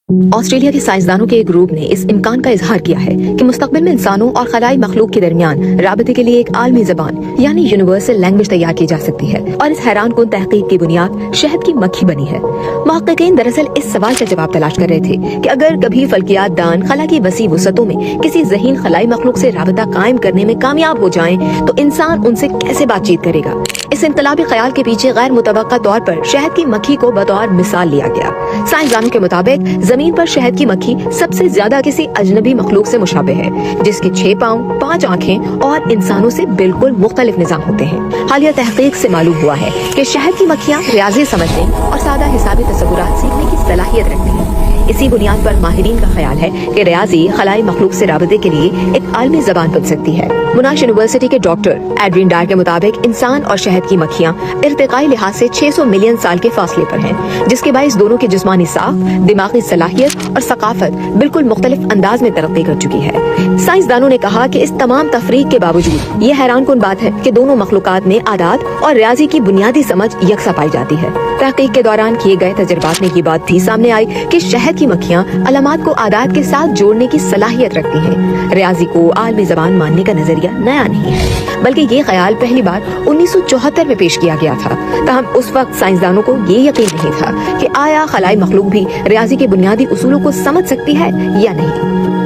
Australia کے سائنسدانوں کے ایک گروپ نے اس امکان کا اظہار کیا ہے کہ مستقبل میں انسانوں اور خلائی مخلوق کے درمیان رابطے کے لیے ایک عالمی زبان یعنی یونیورسل لینگویج تیار کی جا سکتی ہے، اور اس حیران کن تحقیق کی بنیاد شہد کی مکھی بنی ہے۔ محققین دراصل اس سوال کا جواب تلاش کر رہے تھے کہ اگر کبھی فلکیات دان خلا کی وسیع وسعتوں میں کسی ذہین خلائی مخلوق سے رابطہ قائم کرنے میں کامیاب ہو جائیں تو انسان ان سے کیسے بات چیت کرے گا۔ اس انقلابی خیال کے پیچھے غیر متوقع طور پر شہد کی مکھی کو بطور مثال لیا گیا۔ سائنسدانوں کے مطابق زمین پر شہد کی مکھی سب سے زیادہ کسی اجنبی مخلوق سے مشابہ ہے، جس کے 6 پاؤں، 5 آنکھیں اور انسانوں سے بالکل مختلف نظام ہوتے ہیں۔ حالیہ تحقیق سے معلوم ہوا ہے کہ شہد کی مکھیاں ریاضی سمجھنے اور سادہ حسابی تصورات سیکھنے کی صلاحیت رکھتی ہیں۔ اسی بنیاد پر ماہرین کا خیال ہے کہ ریاضی خلائی مخلوق سے رابطے کے لیے ایک عالمی زبان بن سکتی ہے۔ موناش یونیورسٹی کے ڈاکٹر ایڈرین ڈائر کے مطابق انسان اور شہد کی مکھیاں ارتقائی لحاظ سے 600 ملین سال کے فاصلے پر ہیں، جس کے باعث دونوں کی جسمانی ساخت، دماغی صلاحیت اور ثقافت بالکل مختلف انداز میں ترقی کر چکی ہے۔ سائنسدانوں نے کہا کہ اس تمام تفریق کے باوجود یہ حیران کن بات ہے کہ دونوں مخلوقات میں عادات اور ریاضی کی بنیادی سمجھ یکساں پائی جاتی ہے۔ تحقیق کے دوران کیے گئے تجربات میں یہ بات بھی سامنے آئی کہ شہد کی مکھیاں علامات کو عادات کے ساتھ جوڑنے کی صلاحیت رکھتی ہیں۔ ریاضی کو عالمی زبان ماننے کا نظریہ نیا نہیں ہے، بلکہ یہ خیال پہلی بار 1974 میں پیش کیا گیا تھا۔ تاہم اس وقت سائنسدانوں کو یہ یقین نہیں تھا کہ آیا خلائی مخلوق بھی ریاضی کے بنیادی اصولوں کو سمجھ سکتی ہے یا نہیں۔